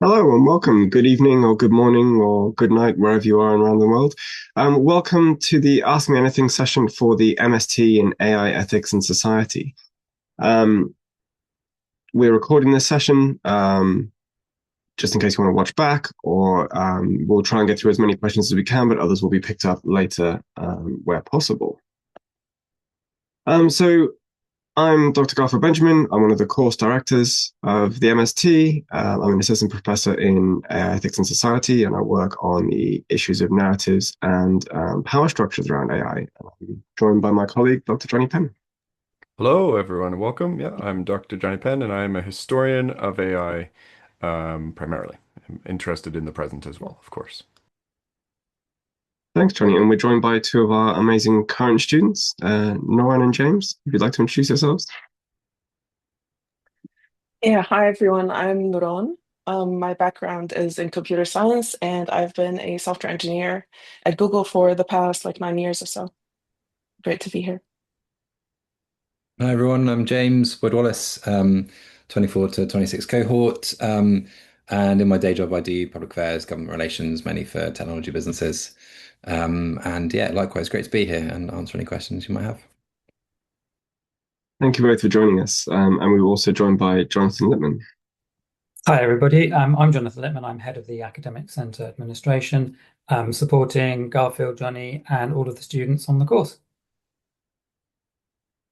Hello and welcome. Good evening or good morning or good night, wherever you are around the world. Welcome to the Ask Me Anything session for the MST in AI Ethics and Society. Um, we're recording this session just in case you want to watch back, or we'll try and get through as many questions as we can, but others will be picked up later where possible. So I'm Dr. Garfield Benjamin. I'm one of the course directors of the MST. I'm an assistant professor in AI Ethics and Society, and I work on the issues of narratives and power structures around AI. I'm joined by my colleague, Dr. Johnny Penn. Hello, everyone, and welcome. Yeah, I'm Dr. Johnny Penn, and I'm a historian of AI, primarily. I'm interested in the present as well, of course. Thanks, Johnny. And we're joined by two of our amazing current students, Noran and James. If you'd like to introduce yourselves. Yeah, hi everyone. I'm Nuron. My background is in computer science, and I've been a software engineer at Google for the past 9 years or so. Great to be here. Hi everyone, I'm James Wood-Wallace, 24 to 26 cohort. And in my day job, I do public affairs, government relations, mainly for technology businesses. And yeah, likewise, great to be here and answer any questions you might have. Thank you both for joining us. And we were also joined by Jonathan Lippman. Hi, everybody. I'm Jonathan Littman. I'm head of the Academic Centre Administration, supporting Garfield, Johnny, and all of the students on the course.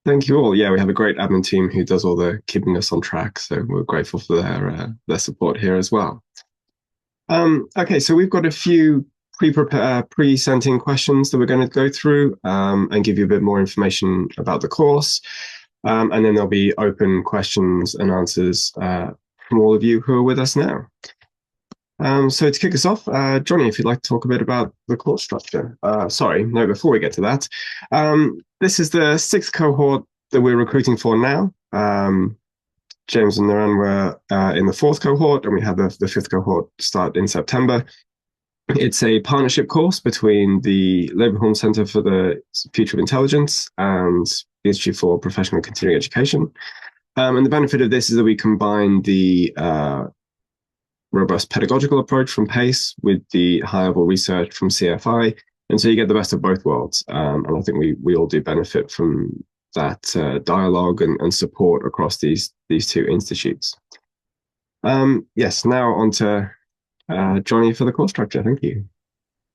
Thank you all. Yeah, we have a great admin team who does all the keeping us on track. So we're grateful for their support here as well. Okay, so we've got a few pre-presenting questions that we're going to go through and give you a bit more information about the course. And then there'll be open questions and answers from all of you who are with us now. So to kick us off, Johnny, if you'd like to talk a bit about the course structure. Sorry, no, before we get to that, this is the sixth cohort that we're recruiting for now. James and Naran were in the fourth cohort, and we had the fifth cohort start in September. It's a partnership course between the Leopold Center for the Future of Intelligence and the Institute for Professional Continuing Education. And the benefit of this is that we combine the robust pedagogical approach from PACE with the high-level research from CFI, and so you get the best of both worlds. And I think we all do benefit from that dialogue and support across these two institutes. Yes, now on to Johnny for the course structure. Thank you.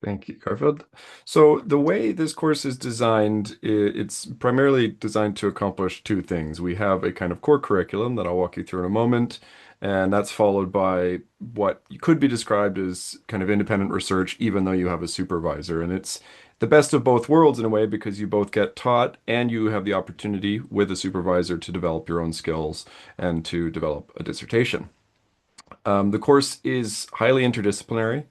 Thank you, Garfield. So the way this course is designed, it's primarily designed to accomplish two things. We have a kind of core curriculum that I'll walk you through in a moment, and that's followed by what could be described as kind of independent research, even though you have a supervisor. And it's the best of both worlds in a way because you both get taught and you have the opportunity with a supervisor to develop your own skills and to develop a dissertation. The course is highly interdisciplinary,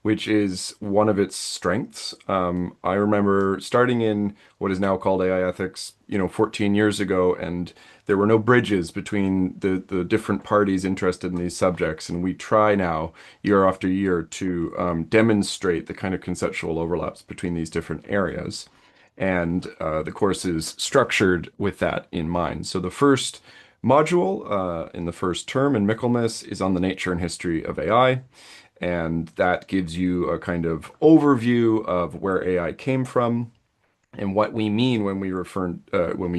which is one of its strengths. I remember starting in what is now called AI ethics, 14 years ago, and there were no bridges between the different parties interested in these subjects. And we try now, year after year, to demonstrate the kind of conceptual overlaps between these different areas. And the course is structured with that in mind. So the first module in the first term in Michaelmas is on the nature and history of AI. And that gives you a kind of overview of where AI came from and what we mean when we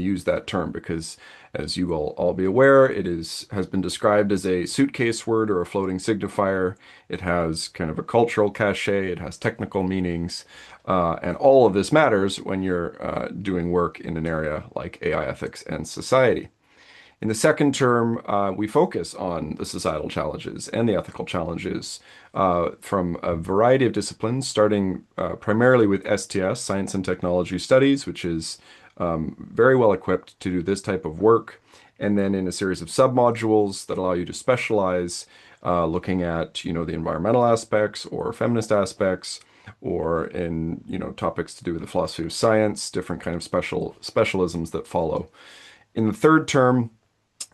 use that term, because as you will all be aware, has been described as a suitcase word or a floating signifier. It has kind of a cultural cachet, it has technical meanings, and all of this matters when you're doing work in an area like AI ethics and society. In the second term, we focus on the societal challenges and the ethical challenges from a variety of disciplines, starting primarily with STS, Science and Technology Studies, which is very well equipped to do this type of work, and then in a series of submodules that allow you to specialize, looking at, the environmental aspects or feminist aspects, or in, topics to do with the philosophy of science, different kind of specialisms that follow. In the third term,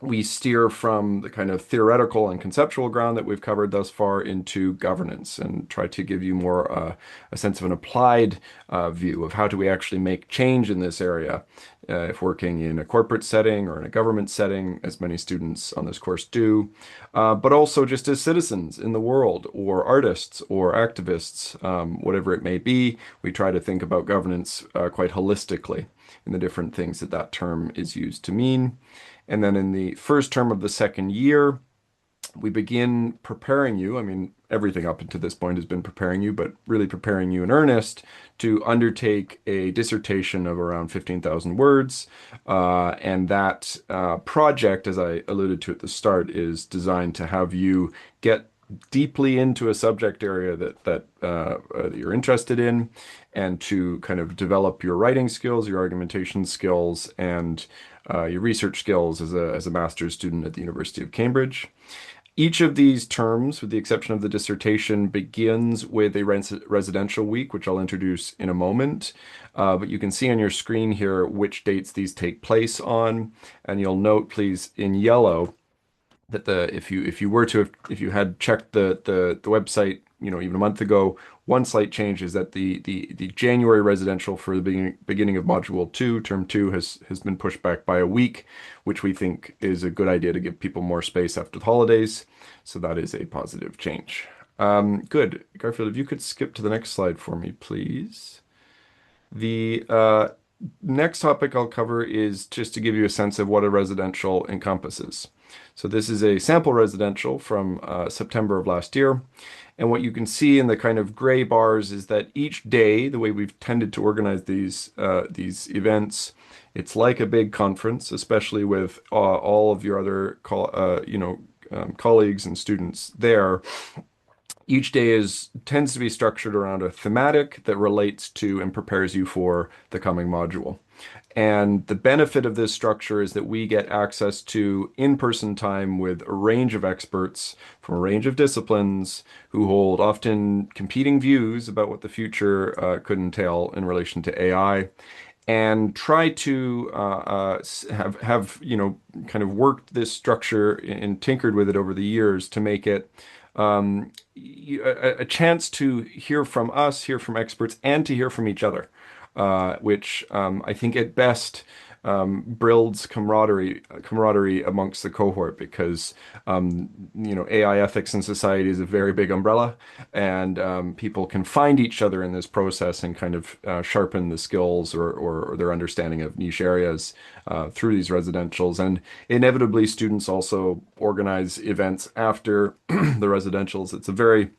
we steer from the kind of theoretical and conceptual ground that we've covered thus far into governance and try to give you more a sense of an applied view of how do we actually make change in this area if working in a corporate setting or in a government setting, as many students on this course do, but also just as citizens in the world or artists or activists, whatever it may be. We try to think about governance quite holistically in the different things that that term is used to mean. And then in the first term of the second year, we begin preparing you. I mean, everything up until this point has been preparing you, but really preparing you in earnest to undertake a dissertation of around 15,000 words. And that project, as I alluded to at the start, is designed to have you get deeply into a subject area that you're interested in, and to kind of develop your writing skills, your argumentation skills, and your research skills as a master's student at the University of Cambridge. Each of these terms, with the exception of the dissertation, begins with a residential week, which I'll introduce in a moment. But you can see on your screen here which dates these take place on, and you'll note, please, in yellow, that if you had checked the website, even a month ago, one slight change is that the January residential for the beginning of module 2, term 2, has been pushed back by a week, which we think is a good idea to give people more space after the holidays. So that is a positive change. Good. Garfield, if you could skip to the next slide for me, please. The next topic I'll cover is just to give you a sense of what a residential encompasses. So this is a sample residential from September of last year. And what you can see in the kind of gray bars is that each day, the way we've tended to organize these events, it's like a big conference, especially with all of your other colleagues and students there. Each day tends to be structured around a thematic that relates to and prepares you for the coming module. And the benefit of this structure is that we get access to in-person time with a range of experts from a range of disciplines who hold often competing views about what the future could entail in relation to AI, and try to have kind of worked this structure and tinkered with it over the years to make it a chance to hear from us, hear from experts, and to hear from each other, which I think at best builds camaraderie amongst the cohort, because AI ethics in society is a very big umbrella, and people can find each other in this process and kind of sharpen the skills or their understanding of niche areas through these residentials. And inevitably, students also organize events after the residentials. It's a very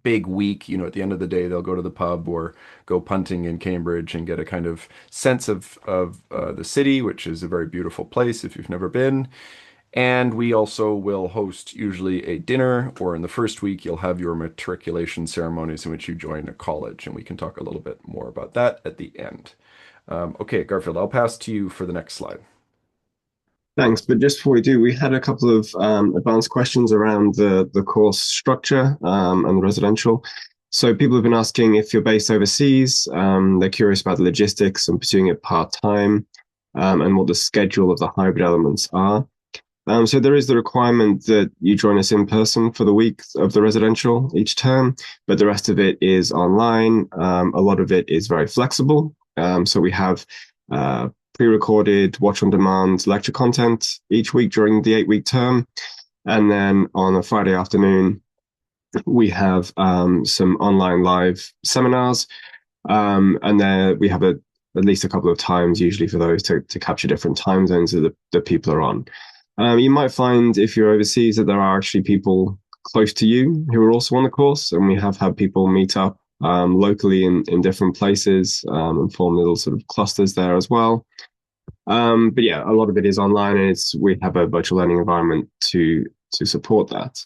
big week. At the end of the day, they'll go to the pub or go punting in Cambridge and get a kind of sense of the city, which is a very beautiful place if you've never been. And we also will host usually a dinner, or in the first week, you'll have your matriculation ceremonies in which you join a college. And we can talk a little bit more about that at the end. Okay, Garfield, I'll pass to you for the next slide. Thanks. But just before we do, we had a couple of advanced questions around the course structure and the residential. So people have been asking if you're based overseas. They're curious about the logistics and pursuing it part-time, and what the schedule of the hybrid elements are. So there is the requirement that you join us in person for the week of the residential each term, but the rest of it is online. A lot of it is very flexible. So we have pre-recorded watch-on-demand lecture content each week during the 8-week term. And then on a Friday afternoon, we have some online live seminars. And then we have at least a couple of times usually for those to capture different time zones that the people are on. You might find if you're overseas that there are actually people close to you who are also on the course, and we have had people meet up locally in different places and form little sort of clusters there as well. But yeah, a lot of it is online, and we have a virtual learning environment to support that.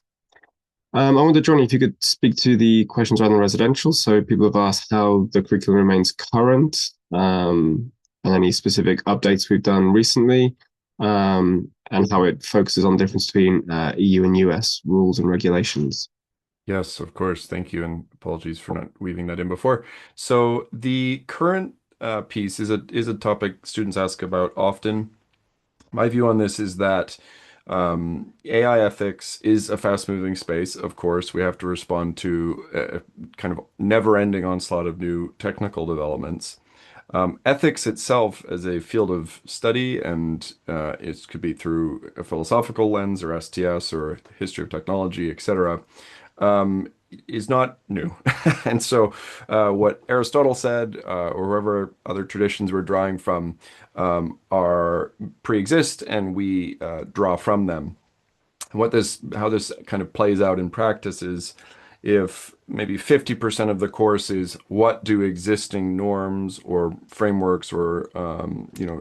I wonder, Johnny, if you could speak to the questions around the residential. So people have asked how the curriculum remains current, and any specific updates we've done recently, and how it focuses on the difference between EU and US rules and regulations. Yes, of course. Thank you, and apologies for not weaving that in before. So the current piece is a topic students ask about often. My view on this is that AI ethics is a fast-moving space. Of course, we have to respond to a kind of never-ending onslaught of new technical developments. Ethics itself as a field of study, and it could be through a philosophical lens or STS or history of technology, etc., um, is not new. And so, what Aristotle said, or whoever other traditions we're drawing from, are pre-exist, and we draw from them. How this kind of plays out in practice is if maybe 50% of the course is what do existing norms or frameworks or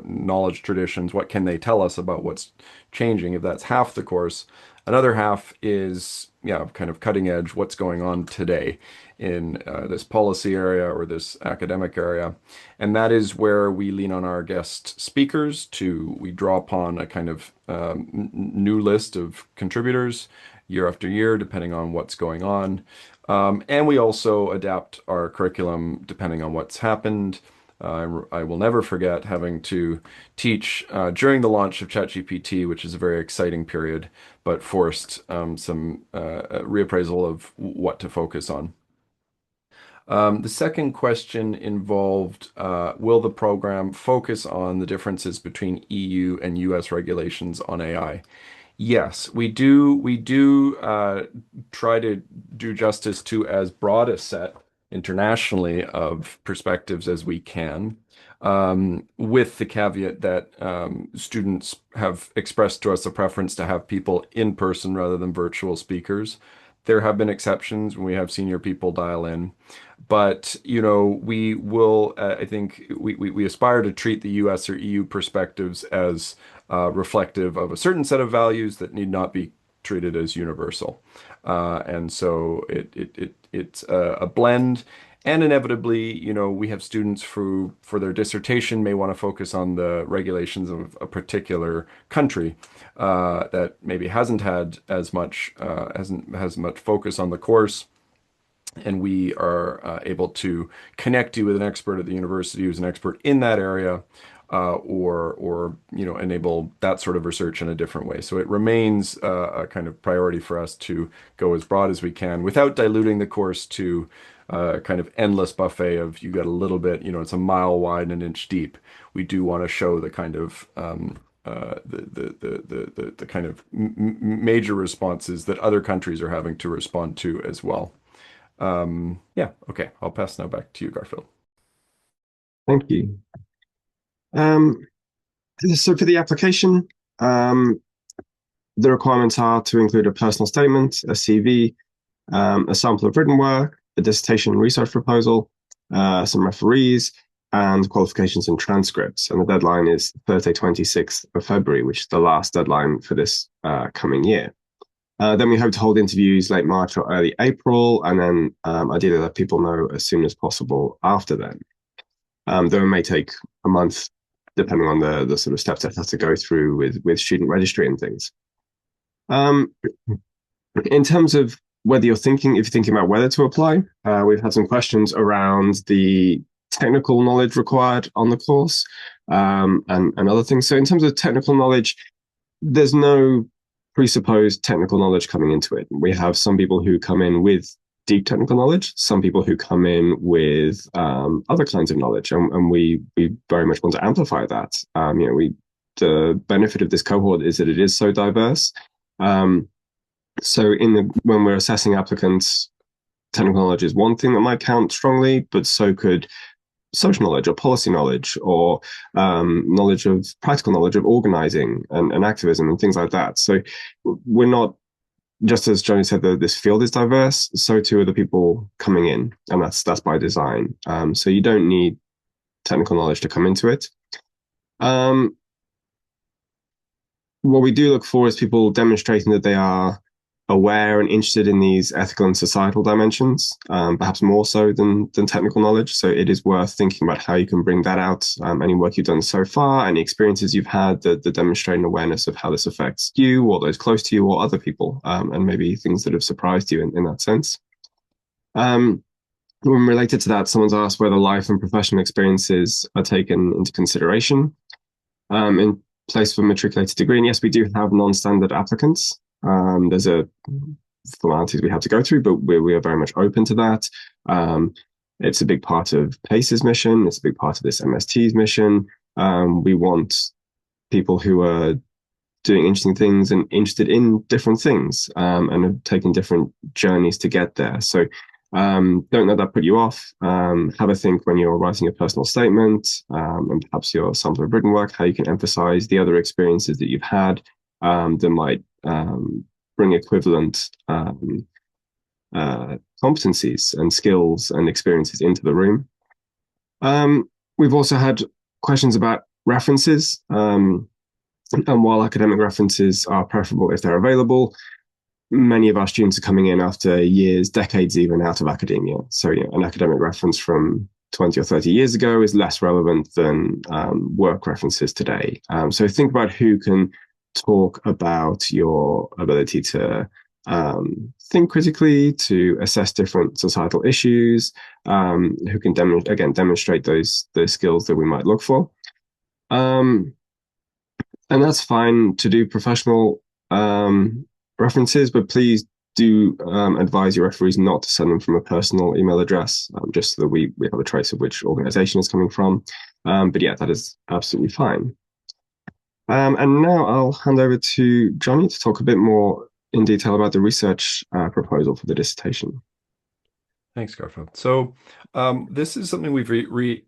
knowledge traditions, what can they tell us about what's changing? If that's half the course, another half is kind of cutting edge, what's going on today in this policy area or this academic area. And that is where we lean on our guest speakers we draw upon a kind of new list of contributors year after year, depending on what's going on. And we also adapt our curriculum depending on what's happened. I will never forget having to teach during the launch of ChatGPT, which is a very exciting period, but forced some reappraisal of what to focus on. The second question involved, will the program focus on the differences between EU and US regulations on AI? Yes, we do. We do try to do justice to as broad a set internationally of perspectives as we can, with the caveat that students have expressed to us a preference to have people in person rather than virtual speakers. There have been exceptions when we have senior people dial in, but we will. I think we aspire to treat the U.S. or EU perspectives as reflective of a certain set of values that need not be treated as universal. And so it's a blend. And inevitably, we have students who, for their dissertation, may want to focus on the regulations of a particular country that maybe hasn't had as much hasn't has much focus on the course. And we are able to connect you with an expert at the university who's an expert in that area, or enable that sort of research in a different way. So it remains a kind of priority for us to go as broad as we can without diluting the course to kind of endless buffet of you got a little bit, it's a mile wide and an inch deep. We do want to show the kind of the kind of major responses that other countries are having to respond to as well. Yeah, okay. I'll pass now back to you, Garfield. Thank you. So for the application, the requirements are to include a personal statement, a CV, a sample of written work, a dissertation and research proposal, some referees, and qualifications and transcripts. And the deadline is Thursday, 26th of February, which is the last deadline for this coming year. Then we hope to hold interviews late March or early April, and then ideally let people know as soon as possible after then. Though it may take a month, depending on the sort of steps that has to go through with student registry and things. In terms of whether if you're thinking about whether to apply, we've had some questions around the technical knowledge required on the course, and other things. So in terms of technical knowledge, there's no presupposed technical knowledge coming into it. We have some people who come in with deep technical knowledge, some people who come in with other kinds of knowledge, and we very much want to amplify that. The benefit of this cohort is that it is so diverse. So when we're assessing applicants, technical knowledge is one thing that might count strongly, but so could social knowledge or policy knowledge or practical knowledge of organizing and activism and things like that. So we're not, just as Johnny said, that this field is diverse, so too are the people coming in, and that's by design. So you don't need technical knowledge to come into it. What we do look for is people demonstrating that they are aware and interested in these ethical and societal dimensions, perhaps more so than technical knowledge. So it is worth thinking about how you can bring that out. Any work you've done so far, any experiences you've had that demonstrate an awareness of how this affects you or those close to you or other people, and maybe things that have surprised you in that sense. When related to that, someone's asked whether life and professional experiences are taken into consideration. In place for matriculated degree. And yes, we do have non-standard applicants. There's a formalities we have to go through, but we are very much open to that. It's a big part of PACE's mission. It's a big part of this MST's mission. We want people who are doing interesting things and interested in different things, and have taken different journeys to get there. So don't let that put you off. Have a think when you're writing a personal statement, and perhaps your sample of written work, how you can emphasize the other experiences that you've had that might bring equivalent competencies and skills and experiences into the room. We've also had questions about references. And while academic references are preferable if they're available, many of our students are coming in after years, decades even, out of academia. So an academic reference from 20 or 30 years ago is less relevant than work references today. So think about who can talk about your ability to think critically, to assess different societal issues, who can demonstrate those skills that we might look for. And that's fine to do professional references, but please do advise your referees not to send them from a personal email address, just so that we have a trace of which organization it's coming from. But yeah, that is absolutely fine. And now I'll hand over to Johnny to talk a bit more in detail about the research proposal for the dissertation. Thanks, Garfield. So this is something we've reintroduced,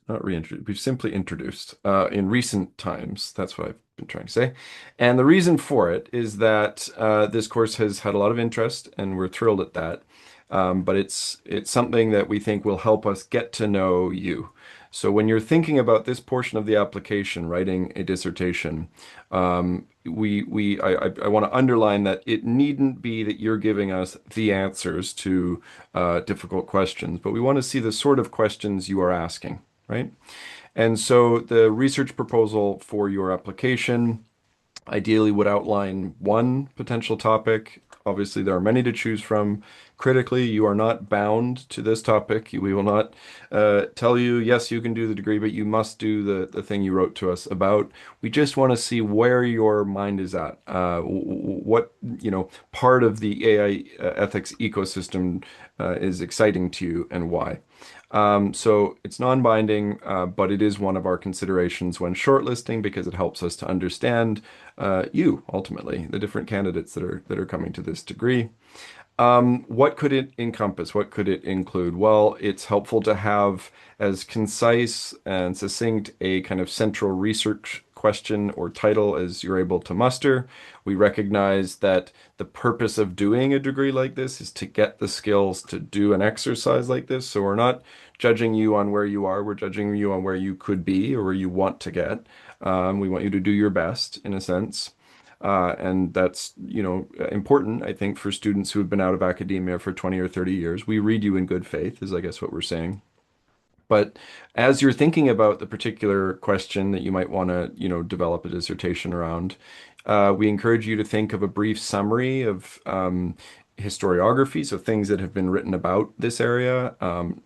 not reintroduced, we've simply introduced in recent times. That's what I've been trying to say. And the reason for it is that this course has had a lot of interest, and we're thrilled at that. But it's something that we think will help us get to know you. So when you're thinking about this portion of the application, writing a dissertation, I want to underline that it needn't be that you're giving us the answers to difficult questions, but we want to see the sort of questions you are asking, right? And so the research proposal for your application ideally would outline one potential topic. Obviously, there are many to choose from. Critically, you are not bound to this topic. We will not tell you, yes, you can do the degree, but you must do the thing you wrote to us about. We just want to see where your mind is at. What, part of the AI ethics ecosystem is exciting to you, and why. So it's non-binding, but it is one of our considerations when shortlisting, because it helps us to understand you, ultimately, the different candidates that are coming to this degree. What could it encompass? What could it include? Well, it's helpful to have as concise and succinct a kind of central research question or title as you're able to muster. We recognize that the purpose of doing a degree like this is to get the skills to do an exercise like this. So we're not judging you on where you are. We're judging you on where you could be or where you want to get. We want you to do your best, in a sense. And that's, important, I think, for students who have been out of academia for 20 or 30 years. We read you in good faith, is I guess what we're saying. But as you're thinking about the particular question that you might want to, develop a dissertation around, we encourage you to think of a brief summary of historiography, so things that have been written about this area,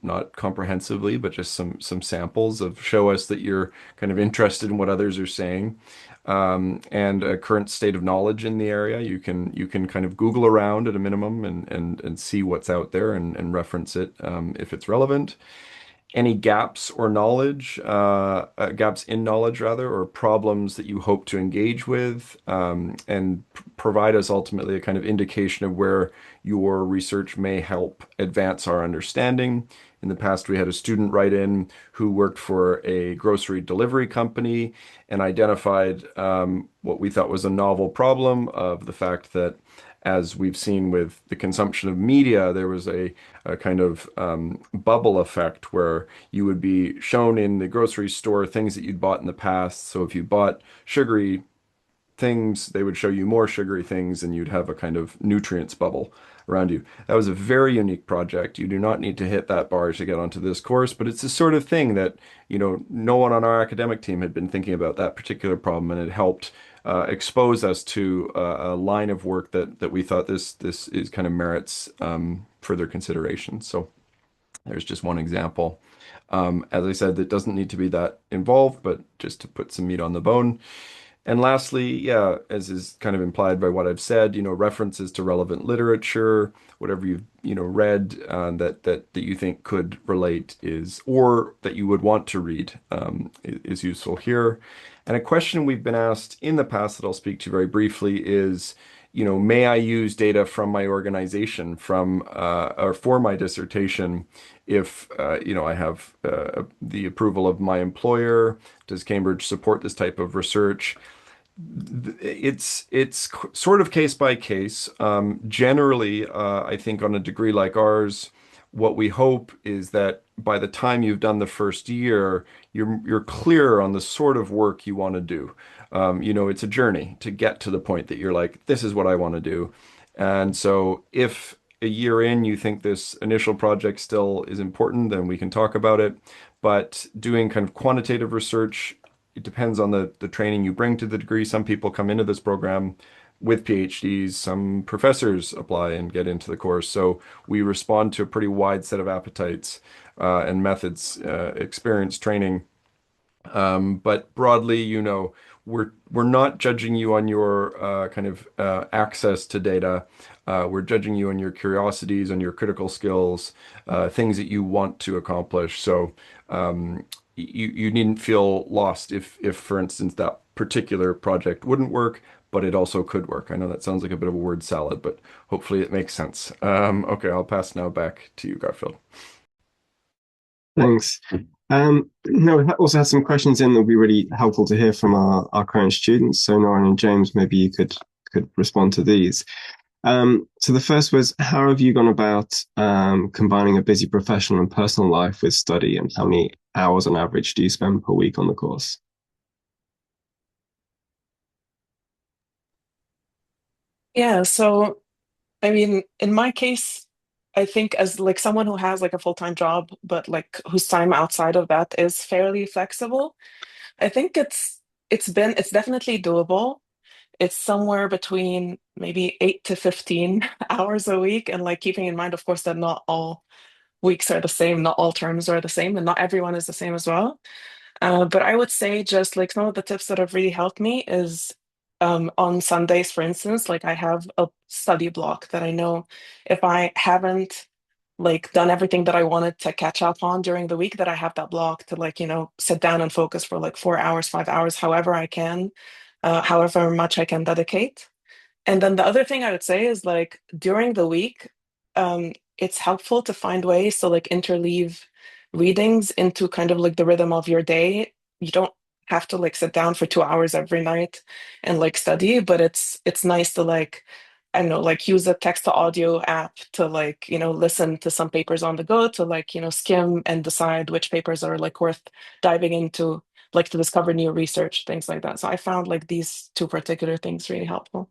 not comprehensively, but just some samples of show us that you're kind of interested in what others are saying. And a current state of knowledge in the area. You can kind of Google around at a minimum and see what's out there and reference it if it's relevant. Any gaps or knowledge, gaps in knowledge rather, or problems that you hope to engage with, and provide us ultimately a kind of indication of where your research may help advance our understanding. In the past, we had a student write in who worked for a grocery delivery company and identified what we thought was a novel problem of the fact that, as we've seen with the consumption of media, there was a kind of bubble effect where you would be shown in the grocery store things that you'd bought in the past. So if you bought sugary things, they would show you more sugary things, and you'd have a kind of nutrients bubble around you. That was a very unique project. You do not need to hit that bar to get onto this course, but it's the sort of thing that, no one on our academic team had been thinking about that particular problem, and it helped expose us to a line of work that we thought this is kind of merits further consideration. So there's just one example. As I said, it doesn't need to be that involved, but just to put some meat on the bone. And lastly, yeah, as is kind of implied by what I've said, references to relevant literature, whatever you've, read that you think could relate or that you would want to read, is useful here. And a question we've been asked in the past that I'll speak to very briefly is, may I use data from my organization or for my dissertation if, I have the approval of my employer? Does Cambridge support this type of research? It's sort of case by case. Generally, I think on a degree like ours, what we hope is that by the time you've done the first year, you're clear on the sort of work you want to do. It's a journey to get to the point that you're like, this is what I want to do. And so if a year in you think this initial project still is important, then we can talk about it. But doing kind of quantitative research, it depends on the training you bring to the degree. Some people come into this program with PhDs, some professors apply and get into the course. So we respond to a pretty wide set of appetites and methods, experience, training. But broadly, we're not judging you on your kind of access to data. We're judging you on your curiosities, on your critical skills, things that you want to accomplish. So you needn't feel lost if, for instance, that particular project wouldn't work, but it also could work. I know that sounds like a bit of a word salad, but hopefully it makes sense. Okay, I'll pass now back to you, Garfield. Thanks. No, we also had some questions in that would be really helpful to hear from our current students. So Noran and James, maybe you could respond to these. So the first was, how have you gone about combining a busy professional and personal life with study, and how many hours on average do you spend per week on the course? Yeah, so I mean, in my case, I think as like someone who has like a full-time job, but like whose time outside of that is fairly flexible, I think it's definitely doable. It's somewhere between maybe 8 to 15 hours a week, and like keeping in mind, of course, that not all weeks are the same, not all terms are the same, and not everyone is the same as well. But I would say just like some of the tips that have really helped me is on Sundays, for instance, like I have a study block that I know if I haven't like done everything that I wanted to catch up on during the week, that I have that block to like, sit down and focus for like 4 hours, 5 hours, however I can, however much I can dedicate. And then the other thing I would say is like during the week, it's helpful to find ways to like interleave readings into kind of like the rhythm of your day. You don't have to like sit down for 2 hours every night and like study, but it's nice to like, I don't know, like use a text to audio app to like, listen to some papers on the go, to like, skim and decide which papers are like worth diving into, like to discover new research, things like that. So I found like these two particular things really helpful.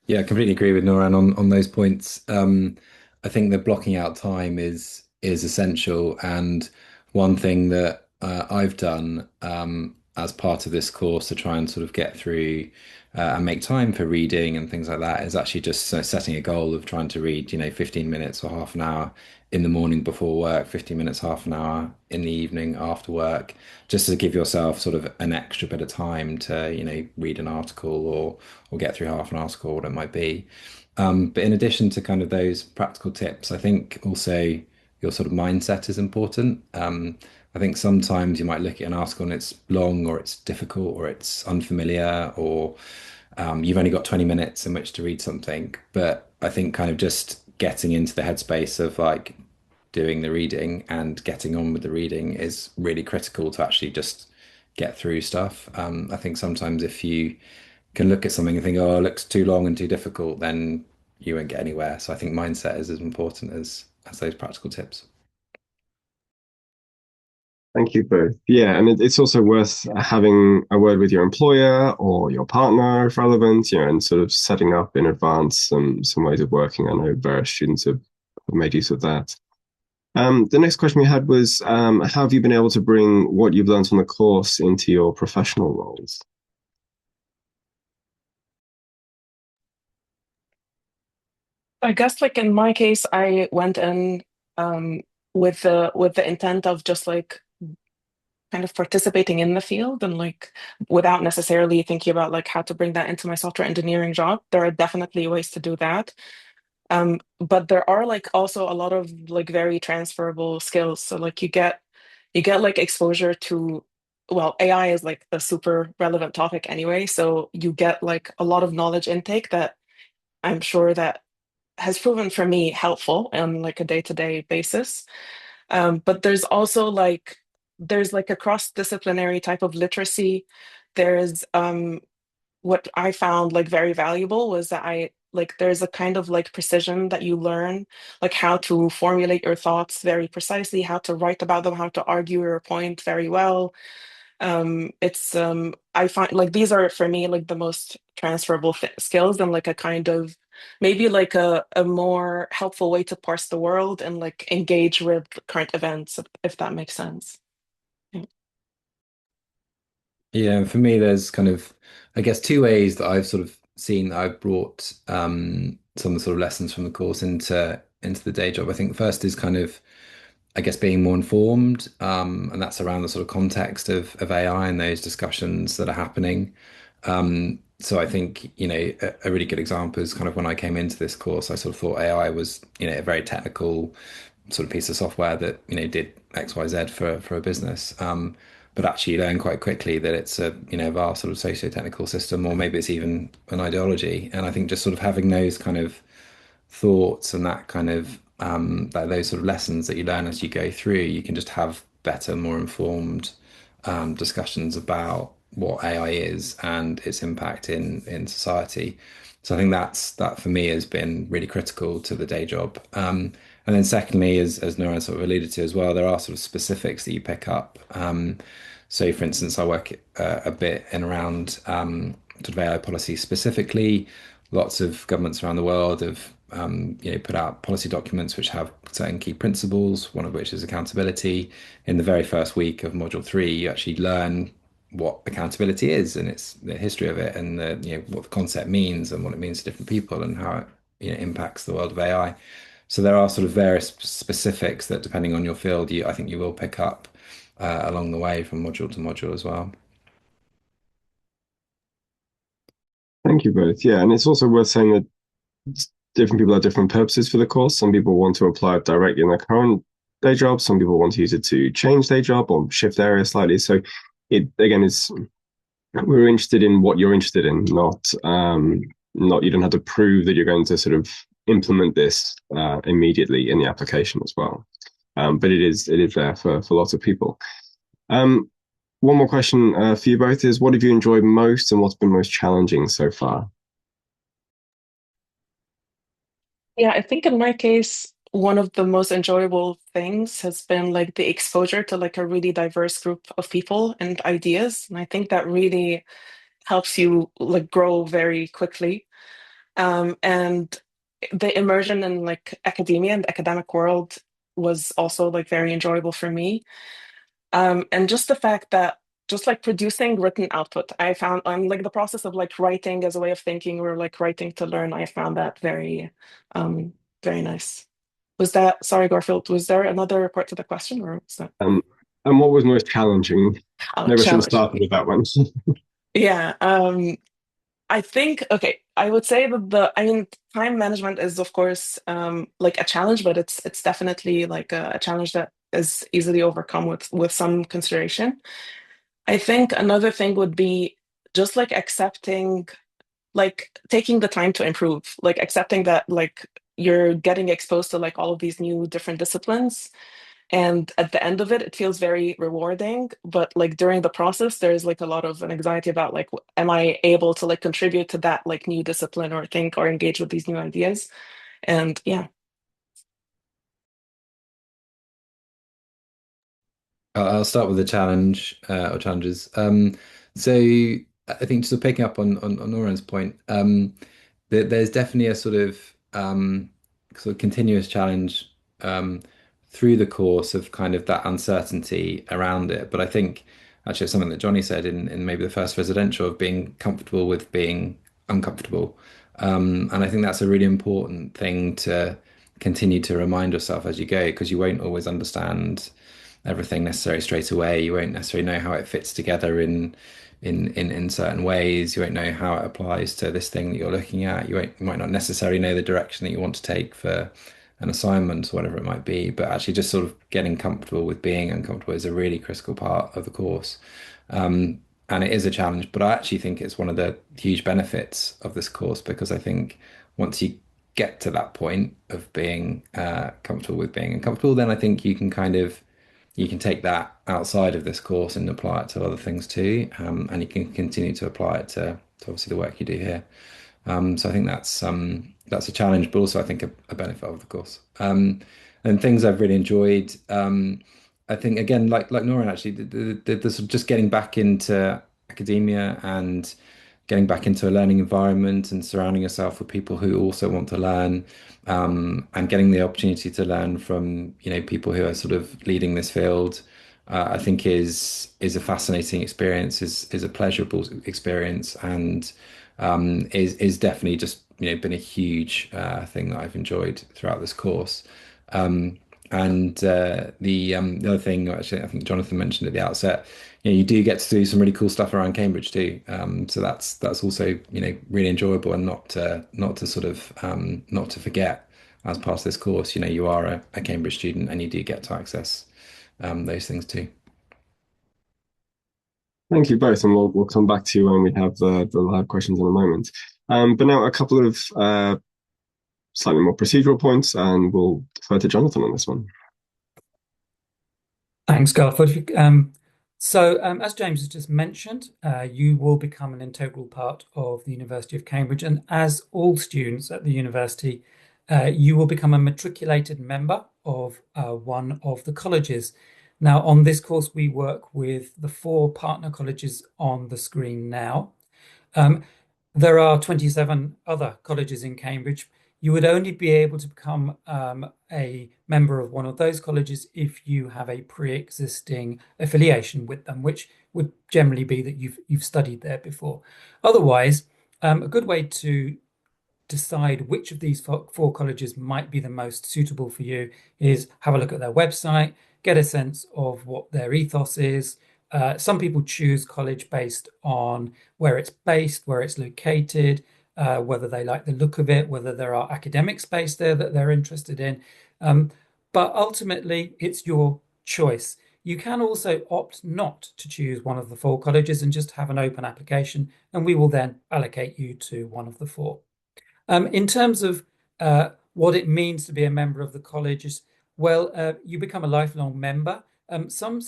Yeah, I completely agree with Noran on those points. I think that blocking out time is essential, and one thing that I've done as part of this course to try and sort of get through and make time for reading and things like that is actually just setting a goal of trying to read, 15 minutes or half an hour in the morning before work, 15 minutes, half an hour in the evening after work, just to give yourself sort of an extra bit of time to, read an article or get through half an article, what it might be. But in addition to kind of those practical tips, I think also your sort of mindset is important. I think sometimes you might look at an article and it's long or it's difficult or it's unfamiliar or you've only got 20 minutes in which to read something. But I think kind of just getting into the headspace of like doing the reading and getting on with the reading is really critical to actually just get through stuff. I think sometimes if you can look at something and think, oh, it looks too long and too difficult, then you won't get anywhere. So I think mindset is as important as those practical tips. Thank you both. Yeah, and it's also worth having a word with your employer or your partner if relevant, and sort of setting up in advance some ways of working. I know various students have made use of that. The next question we had was, how have you been able to bring what you've learned on the course into your professional roles? I guess like in my case, I went in um, with the intent of just like kind of participating in the field and like without necessarily thinking about like how to bring that into my software engineering job. There are definitely ways to do that. But there are like also a lot of like very transferable skills. So like you get like exposure to, well, AI is like a super relevant topic anyway. So you get like a lot of knowledge intake that I'm sure that has proven for me helpful on like a day-to-day basis. But there's like a cross-disciplinary type of literacy. There's what I found like very valuable was that I like there's a kind of like precision that you learn, like how to formulate your thoughts very precisely, how to write about them, how to argue your point very well. It's I find like these are for me like the most transferable skills and like a kind of maybe like a more helpful way to parse the world and like engage with current events, if that makes sense. Yeah. Yeah, and for me, there's kind of, I guess, two ways that I've sort of seen that I've brought some of the sort of lessons from the course into the day job. I think first is kind of, I guess, being more informed, and that's around the sort of context of AI and those discussions that are happening. So I think, a really good example is kind of when I came into this course, I sort of thought AI was, a very technical sort of piece of software that, did X, Y, Z for a business. But actually you learn quite quickly that it's a, vast sort of socio-technical system, or maybe it's even an ideology. And I think just sort of having those kind of thoughts and that kind of those sort of lessons that you learn as you go through, you can just have better, more informed discussions about what AI is and its impact in society. So I think that for me has been really critical to the day job. And then secondly, as Nora sort of alluded to as well, there are sort of specifics that you pick up. So for instance, I work a bit in around sort of AI policy specifically. Lots of governments around the world have put out policy documents which have certain key principles, one of which is accountability. In the very first week of module 3, you actually learn what accountability is and its the history of it, and what the concept means and what it means to different people and how it impacts the world of AI. So there are sort of various specifics that, depending on your field, I think you will pick up along the way from module to module as well. Thank you both. Yeah, and it's also worth saying that different people have different purposes for the course. Some people want to apply it directly in their current day job. Some people want to use it to change their job or shift area slightly. So it again is we're interested in what you're interested in, not you don't have to prove that you're going to sort of implement this immediately in the application as well. But it is there for lots of people. One more question for you both is, what have you enjoyed most and what's been most challenging so far? Yeah, I think in my case, one of the most enjoyable things has been like the exposure to like a really diverse group of people and ideas. And I think that really helps you like grow very quickly. And the immersion in like academia and the academic world was also like very enjoyable for me. And just the fact that just like producing written output, I found like the process of like writing as a way of thinking or like writing to learn, I found that um, very nice. Was that, sorry, Garfield, was there another part to the question or was that And what was most challenging? Maybe I should have challenge? started with that one. Yeah. I think, okay, I would say that I mean, time management is of course like a challenge, but it's definitely like a challenge that is easily overcome with some consideration. I think another thing would be just like accepting, like taking the time to improve, like accepting that like you're getting exposed to like all of these new different disciplines. And at the end of it, it feels very rewarding. But like during the process, there's like a lot of an anxiety about like, am I able to like contribute to that like new discipline or think or engage with these new ideas? And yeah. I'll start with the challenge or challenges. So I think just picking up on Oren's point, there's definitely a sort of continuous challenge through the course of kind of that uncertainty around it. But I think actually it's something that Johnny said in maybe the first residential, of being comfortable with being uncomfortable. And I think that's a really important thing to continue to remind yourself as you go, because you won't always understand everything necessarily straight away. You won't necessarily know how it fits together in certain ways. You won't know how it applies to this thing that you're looking at. You might not necessarily know the direction that you want to take for an assignment or whatever it might be. But actually, just sort of getting comfortable with being uncomfortable is a really critical part of the course. And it is a challenge, but I actually think it's one of the huge benefits of this course, because I think once you get to that point of being comfortable with being uncomfortable, then I think you can take that outside of this course and apply it to other things too, and you can continue to apply it to obviously the work you do here. So I think that's a challenge, but also I think a benefit of the course. And things I've really enjoyed. I think again, like Noreen, actually, the sort of just getting back into academia and getting back into a learning environment and surrounding yourself with people who also want to learn, and getting the opportunity to learn from, people who are sort of leading this field. I think is a fascinating experience, is a pleasurable experience, and is definitely just been a huge thing that I've enjoyed throughout this course. And the other thing, actually, I think Jonathan mentioned at the outset, you do get to do some really cool stuff around Cambridge too. So that's also really enjoyable, and not to sort of not to forget as part of this course. You are a Cambridge student, and you do get to access those things too. Thank you both, and we'll come back to you when we have the live questions in a moment. But now a couple of slightly more procedural points, and we'll defer to Jonathan on this one. Thanks, Garfield. As James has just mentioned, you will become an integral part of the University of Cambridge, and as all students at the university, you will become a matriculated member of one of the colleges. Now, on this course, we work with the 4 partner colleges on the screen now. There are 27 other colleges in Cambridge. You would only be able to become a member of one of those colleges if you have a pre-existing affiliation with them, which would generally be that you've studied there before. Otherwise, a good way to decide which of these 4 colleges might be the most suitable for you is have a look at their website, get a sense of what their ethos is. Some people choose college based on where it's based, where it's located, whether they like the look of it, whether there are academics based there that they're interested in. But ultimately, it's your choice. You can also opt not to choose one of the 4 colleges and just have an open application, and we will then allocate you to one of the 4. In terms of what it means to be a member of the colleges, well, you become a lifelong member. Some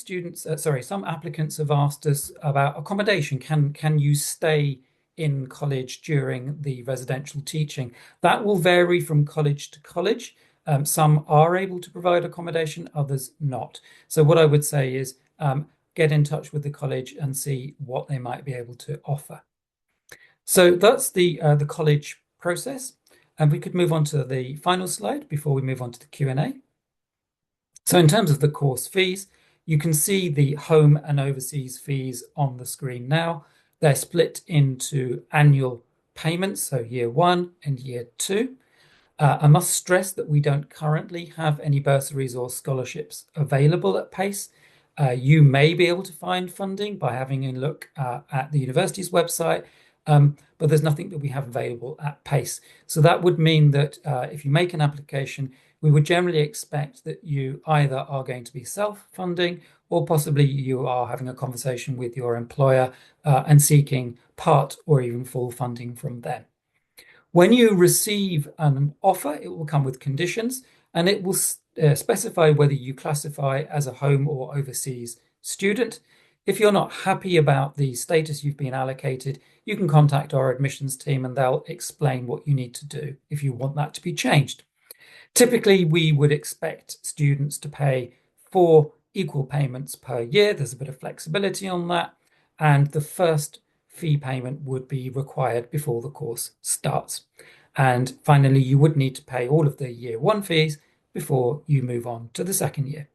applicants have asked us about accommodation. Can you stay in college during the residential teaching? That will vary from college to college. Some are able to provide accommodation, others not. So what I would say is get in touch with the college and see what they might be able to offer. So that's the college process. And we could move on to the final slide before we move on to the Q&A. So in terms of the course fees, you can see the home and overseas fees on the screen now. They're split into annual payments, so year 1 and year 2. I must stress that we don't currently have any bursaries or scholarships available at PACE. You may be able to find funding by having a look at the university's website, but there's nothing that we have available at PACE. So that would mean that if you make an application, we would generally expect that you either are going to be self-funding, or possibly you are having a conversation with your employer and seeking part or even full funding from them. When you receive an offer, it will come with conditions, and it will specify whether you classify as a home or overseas student. If you're not happy about the status you've been allocated, you can contact our admissions team and they'll explain what you need to do if you want that to be changed. Typically, we would expect students to pay 4 equal payments per year. There's a bit of flexibility on that, and the first fee payment would be required before the course starts. And finally, you would need to pay all of the year 1 fees before you move on to the second year.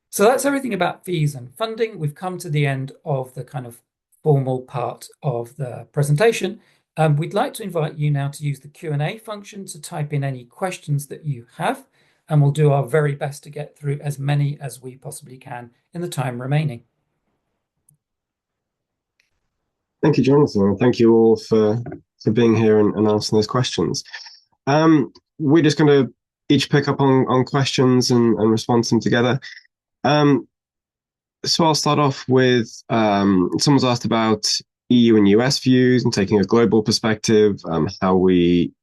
So that's everything about fees and funding. We've come to the end of the kind of formal part of the presentation. We'd like to invite you now to use the Q&A function to type in any questions that you have, and we'll do our very best to get through as many as we possibly can in the time remaining. Thank you, Jonathan, and thank you all for being here and answering those questions. We're just going to each pick up on questions and respond to them together. So I'll start off with someone's asked about EU and US views and taking a global perspective, how we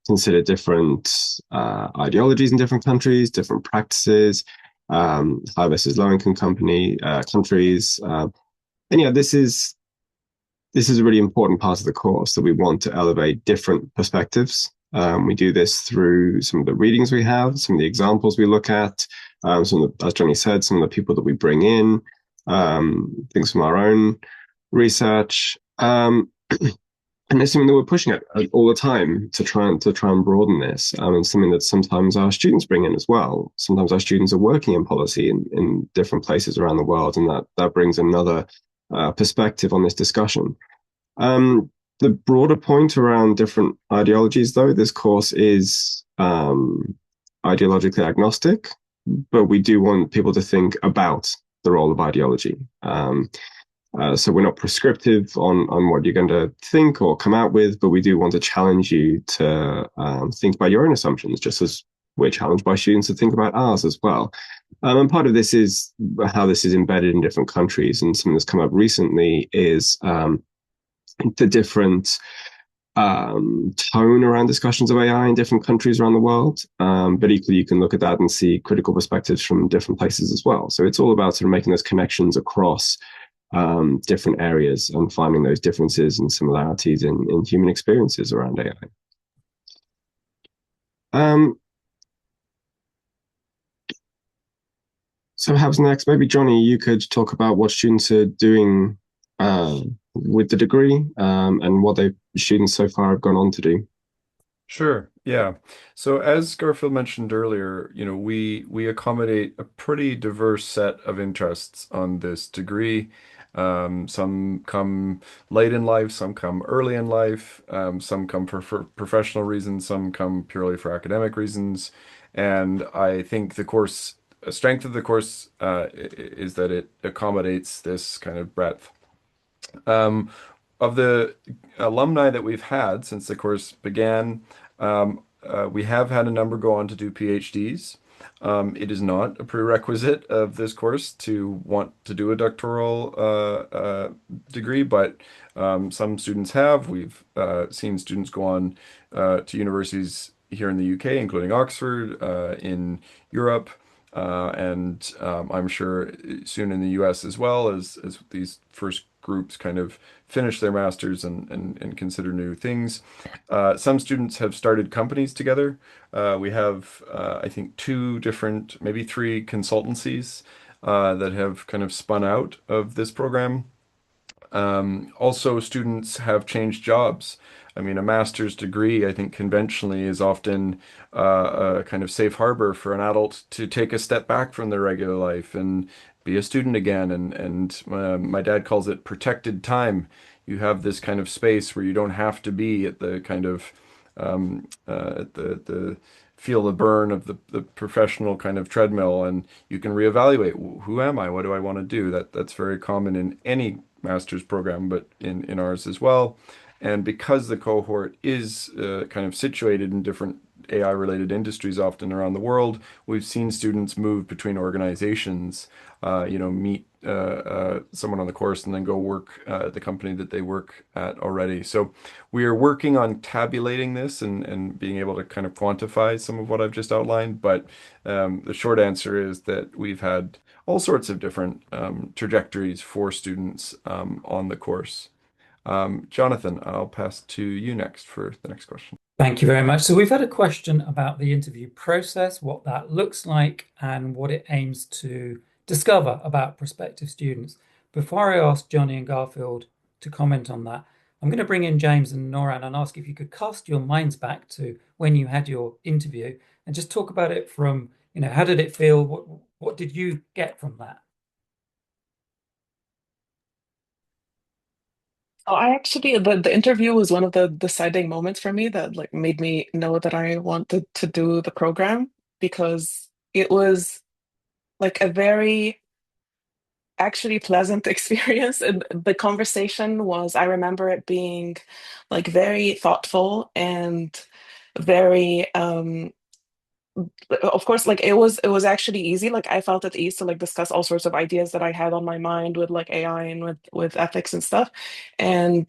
consider different ideologies in different countries, different practices, high versus low income countries. And yeah, this is a really important part of the course that we want to elevate different perspectives. We do this through some of the readings we have, some of the examples we look at, as Johnny said, some of the people that we bring in, things from our own research. And it's something that we're pushing at all the time to try and broaden this. And something that sometimes our students bring in as well. Sometimes our students are working in policy in different places around the world, and that brings another perspective on this discussion. The broader point around different ideologies, though, this course is ideologically agnostic, but we do want people to think about the role of ideology. So we're not prescriptive on what you're going to think or come out with, but we do want to challenge you to think about your own assumptions, just as we're challenged by students to think about ours as well. And part of this is how this is embedded in different countries. And something that's come up recently is the different tone around discussions of AI in different countries around the world. But equally, you can look at that and see critical perspectives from different places as well. So it's all about sort of making those connections across different areas and finding those differences and similarities in human experiences around AI. So perhaps next, maybe Johnny, you could talk about what students are doing with the degree and what students so far have gone on to do. Sure. Yeah. So as Garfield mentioned earlier, we accommodate a pretty diverse set of interests on this degree. Some come late in life, some come early in life, some come for professional reasons, some come purely for academic reasons. And I think a strength of the course is that it accommodates this kind of breadth. Of the alumni that we've had since the course began, we have had a number go on to do PhDs. It is not a prerequisite of this course to want to do a doctoral degree, but some students have. We've seen students go on to universities here in the UK, including Oxford, in Europe, and I'm sure soon in the US as well, as these first groups kind of finish their masters and consider new things. Some students have started companies together. We have, I think, maybe three consultancies that have kind of spun out of this program. Also, students have changed jobs. I mean, a master's degree, I think conventionally is often a kind of safe harbor for an adult to take a step back from their regular life and be a student again. And my dad calls it protected time. You have this kind of space where you don't have to be at the kind of at the feel the burn of the professional kind of treadmill, and you can reevaluate, who am I? What do I want to do? That's very common in any master's program, but in ours as well. And because the cohort is kind of situated in different AI related industries often around the world, we've seen students move between organizations, meet someone on the course and then go work at the company that they work at already. So we are working on tabulating this and being able to kind of quantify some of what I've just outlined. But the short answer is that we've had all sorts of different trajectories for students on the course. Jonathan, I'll pass to you next for the next question. Thank you very much. So we've had a question about the interview process, what that looks like, and what it aims to discover about prospective students. Before I ask Johnny and Garfield to comment on that, I'm going to bring in James and Noran and ask if you could cast your minds back to when you had your interview and just talk about it from, how did it feel? What did you get from that? Oh, I actually the interview was one of the deciding moments for me that like made me know that I wanted to do the program because it was like a very actually pleasant experience. And the conversation was, I remember it being like very thoughtful and very of course like it was actually easy. Like I felt at ease to like discuss all sorts of ideas that I had on my mind with like AI and with ethics and stuff. And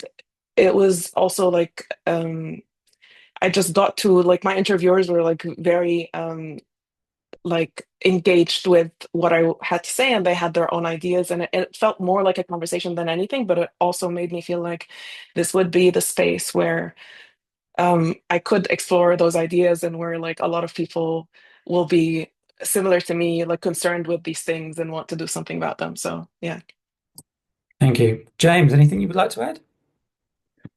it was also like I just got to like my interviewers were like very like engaged with what I had to say, and they had their own ideas, and it felt more like a conversation than anything, but it also made me feel like this would be the space where I could explore those ideas and where like a lot of people will be similar to me, like concerned with these things and want to do something about them. So yeah. Thank you. James, anything you would like to add?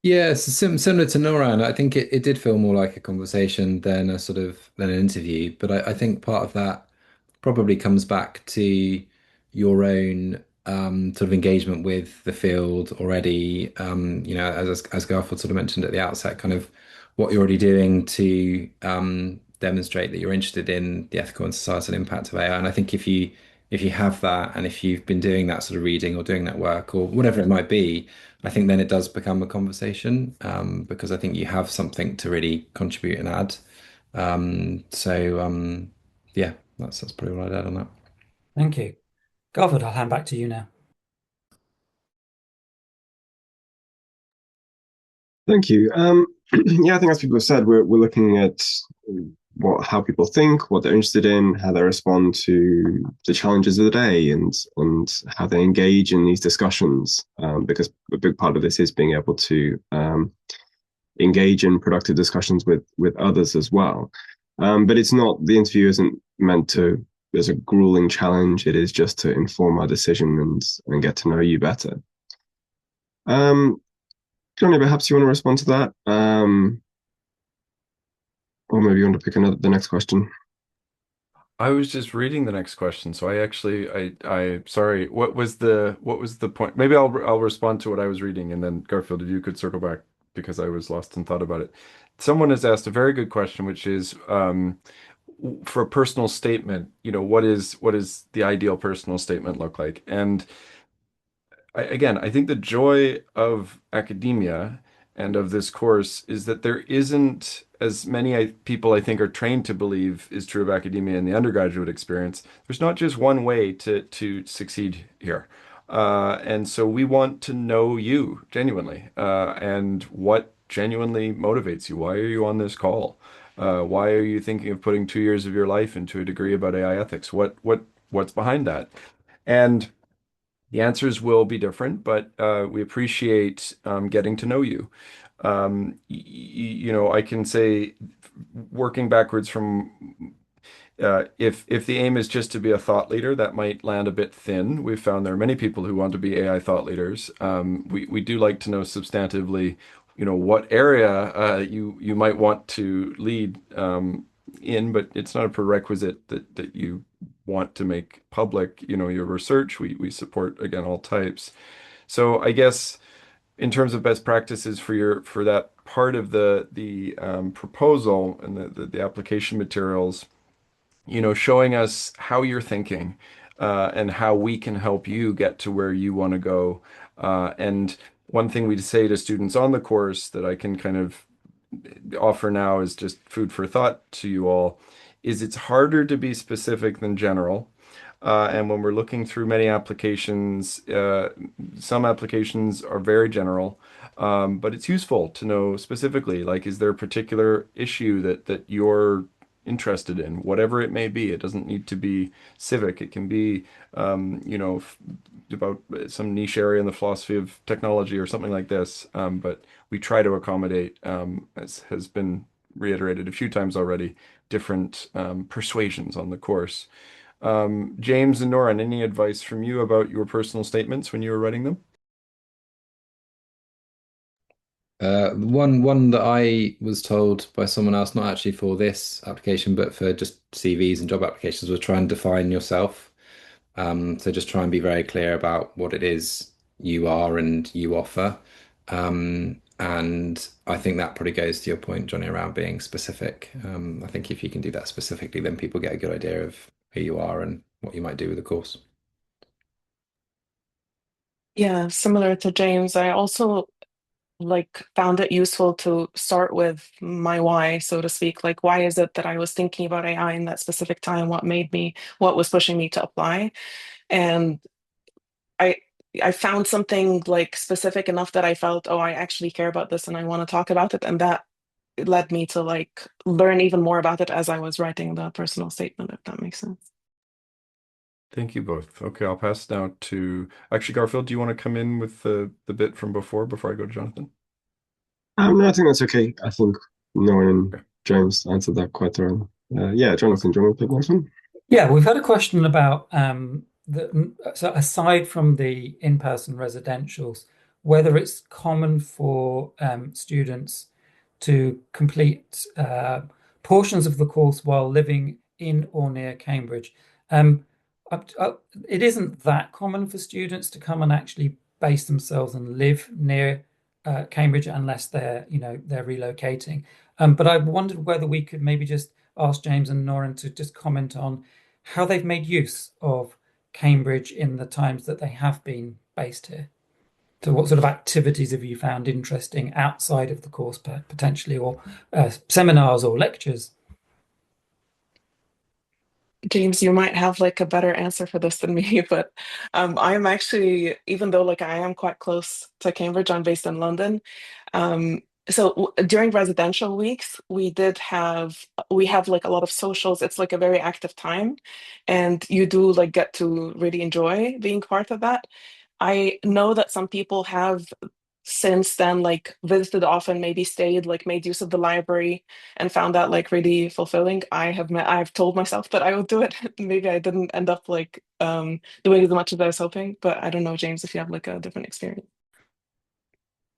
Yeah, it's similar to Noran. I think it did feel more like a conversation than a sort of than an interview. But I think part of that probably comes back to your own sort of engagement with the field already. As Garfield sort of mentioned at the outset, kind of what you're already doing to demonstrate that you're interested in the ethical and societal impact of AI. And I think if you have that, and if you've been doing that sort of reading or doing that work or whatever it might be, I think then it does become a conversation because I think you have something to really contribute and add. Yeah, that's probably what I'd add on that. Thank you. Garfield, I'll hand back to you now. Thank you. Yeah, I think as people have said, we're looking at how people think, what they're interested in, how they respond to the challenges of the day, and how they engage in these discussions. Because a big part of this is being able to engage in productive discussions with others as well. But it's not the interview isn't meant to as a grueling challenge. It is just to inform our decision and get to know you better. Johnny, perhaps you want to respond to that, or maybe you want to pick the next question. I was just reading the next question, so I sorry. What was the point? Maybe I'll respond to what I was reading, and then Garfield, if you could circle back because I was lost in thought about it. Someone has asked a very good question, which is for a personal statement. What is the ideal personal statement look like? And again, I think the joy of academia and of this course is that there isn't as many people I think are trained to believe is true of academia in the undergraduate experience. There's not just one way to succeed here. And so we want to know you genuinely and what genuinely motivates you. Why are you on this call? Why are you thinking of putting 2 years of your life into a degree about AI ethics? What's behind that? And the answers will be different, but we appreciate getting to know you. I can say, working backwards from if the aim is just to be a thought leader, that might land a bit thin. We've found there are many people who want to be AI thought leaders. We do like to know substantively, what area you might want to lead in, but it's not a prerequisite that you want to make public, your research. We support again all types. So I guess in terms of best practices for that part of the proposal and the application materials, showing us how you're thinking and how we can help you get to where you want to go. And one thing we say to students on the course that I can kind of offer now is just food for thought to you all, is it's harder to be specific than general. And when we're looking through many applications, some applications are very general, but it's useful to know specifically, like, is there a particular issue that you're interested in, whatever it may be. It doesn't need to be civic. It can be, about some niche area in the philosophy of technology or something like this. But we try to accommodate, as has been reiterated a few times already, different persuasions on the course. James and Nora, any advice from you about your personal statements when you were writing them? One that I was told by someone else, not actually for this application, but for just CVs and job applications, was try and define yourself. So just try and be very clear about what it is you are and you offer. And I think that probably goes to your point, Johnny, around being specific. I think if you can do that specifically, then people get a good idea of who you are and what you might do with the course. Yeah, similar to James, I also like found it useful to start with my why, so to speak. Like, why is it that I was thinking about AI in that specific time? What was pushing me to apply? And I I found something like specific enough that I felt, oh, I actually care about this and I want to talk about it. And that led me to like learn even more about it as I was writing the personal statement, if that makes sense. Thank you both. Okay, I'll pass now to actually Garfield, do you want to come in with the bit from before I go to Jonathan? No, I think that's okay. I think Noah and Okay. James answered that quite thoroughly. Yeah, Jonathan, do you want to pick this one? Yeah, we've had a question about so aside from the in-person residentials, whether it's common for students to complete portions of the course while living in or near Cambridge. Um, it isn't that common for students to come and actually base themselves and live near Cambridge unless they're relocating. But I wondered whether we could maybe just ask James and Norrin to just comment on how they've made use of Cambridge in the times that they have been based here. So what sort of activities have you found interesting outside of the course potentially, or seminars or lectures? James, you might have like a better answer for this than me, but I'm actually, even though like I am quite close to Cambridge, I'm based in London. During residential weeks, we have like a lot of socials. It's like a very active time, and you do like get to really enjoy being part of that. I know that some people have since then like visited often, maybe stayed, like made use of the library and found that like really fulfilling. I've told myself that I would do it. Maybe I didn't end up like doing as much as I was hoping, but I don't know, James, if you have like a different experience.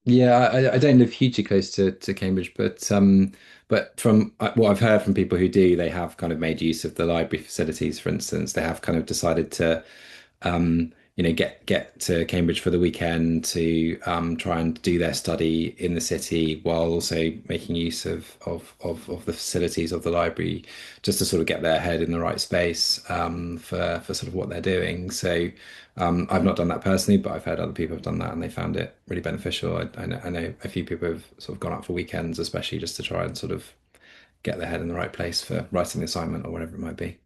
Yeah, I don't live hugely close to Cambridge, but from what I've heard from people who do, they have kind of made use of the library facilities. For instance, they have kind of decided to get to Cambridge for the weekend to try and do their study in the city while also making use of the facilities of the library, just to sort of get their head in the right space for sort of what they're doing. So I've not done that personally, but I've heard other people have done that and they found it really beneficial. I know a few people have sort of gone out for weekends, especially just to try and sort of get their head in the right place for writing the assignment or whatever it might be.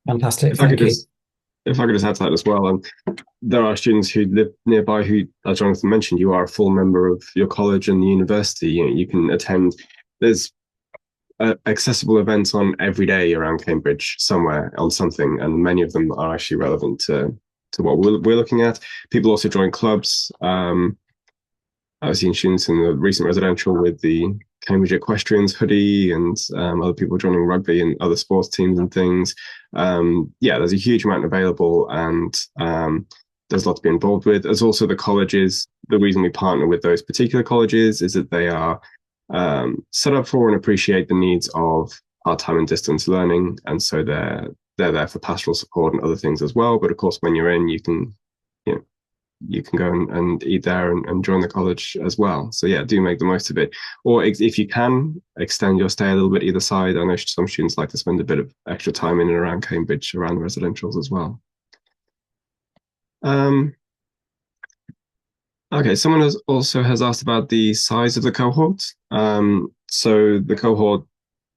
Fantastic, If I could thank you. just if I could just add to that as well, there are students who live nearby who, as Jonathan mentioned, you are a full member of your college and the university. You can attend. There's accessible events on every day around Cambridge somewhere on something, and many of them are actually relevant to what we're looking at. People also join clubs. I've seen students in the recent residential with the Cambridge Equestrians hoodie and other people joining rugby and other sports teams and things. Yeah, there's a huge amount available and there's a lot to be involved with. There's also the colleges. The reason we partner with those particular colleges is that they are set up for and appreciate the needs of part-time and distance learning. And so they're there for pastoral support and other things as well. But of course, when you're in, you know, you can go and eat there and join the college as well. So yeah, do make the most of it. Or if you can, extend your stay a little bit either side. I know some students like to spend a bit of extra time in and around Cambridge, around the residentials as well. Okay, someone has asked about the size of the cohort. So the cohort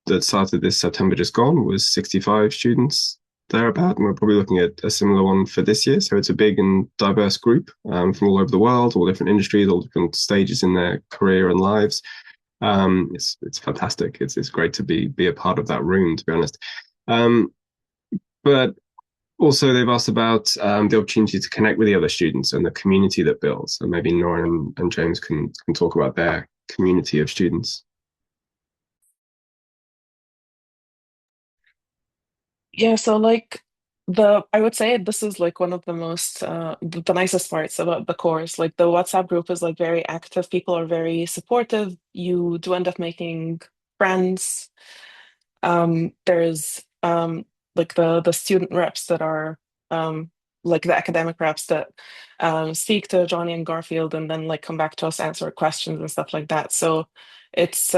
that started this September just gone was 65 students thereabout, and we're probably looking at a similar one for this year. So it's a big and diverse group from all over the world, all different industries, all different stages in their career and lives. It's fantastic. It's great to be a part of that room, to be honest. But also they've asked about the opportunity to connect with the other students and the community that builds. And maybe Nora and James can talk about their community of students. Yeah, so like I would say this is like one of the most the nicest parts about the course. Like the WhatsApp group is like very active. People are very supportive. You do end up making friends. There's like the student reps that are like the academic reps that speak to Johnny and Garfield and then like come back to us, answer questions and stuff like that. So it's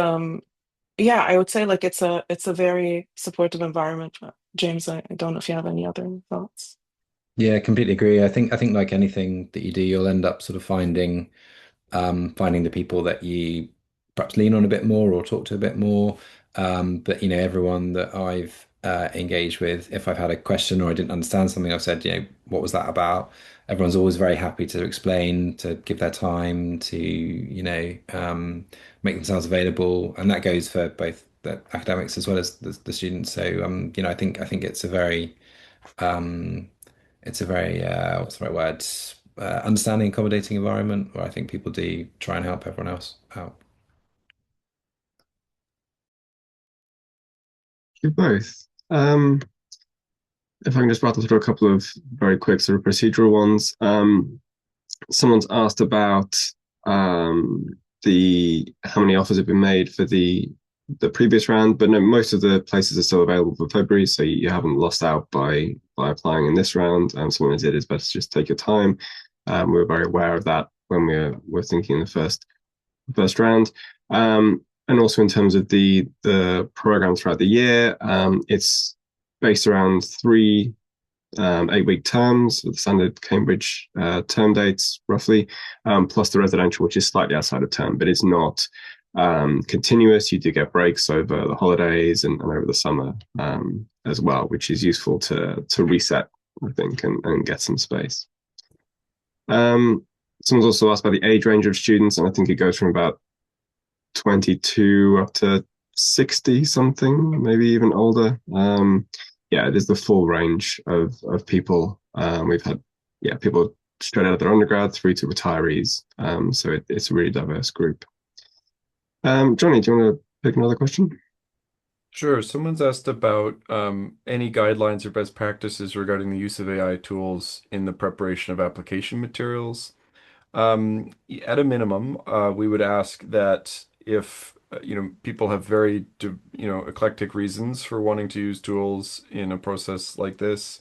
yeah, I would say like it's a very supportive environment. But James, I don't know if you have any other thoughts. Yeah, completely agree. I think like anything that you do, you'll end up sort of finding the people that you perhaps lean on a bit more or talk to a bit more. But everyone that I've engaged with, if I've had a question or I didn't understand something, I've said, what was that about? Everyone's always very happy to explain, to give their time, to make themselves available, and that goes for both the academics as well as the students. So I think um, it's a very what's the right word? Understanding, accommodating environment where I think people do try and help everyone else out. You both. If I can just rattle through a couple of very quick sort of procedural ones. Someone's asked about the how many offers have been made for the previous round, but no, most of the places are still available for February, so you haven't lost out by applying in this round. Someone has said it's best to just take your time. We're very aware of that when we're thinking the first round. And also in terms of the program throughout the year, it's based around 3 8-week terms, the standard Cambridge term dates roughly, plus the residential, which is slightly outside of term, but it's not continuous. You do get breaks over the holidays and over the summer as well, which is useful to reset, I think, and get some space. Someone's also asked about the age range of students, and I think it goes from about 22 up to 60 something, maybe even older. Yeah, it is the full range of people. We've had people straight out of their undergrad through to retirees. So it's a really diverse group. Johnny, do you want to pick another question? Sure. Someone's asked about any guidelines or best practices regarding the use of AI tools in the preparation of application materials. At a minimum, we would ask that if people have very eclectic reasons for wanting to use tools in a process like this,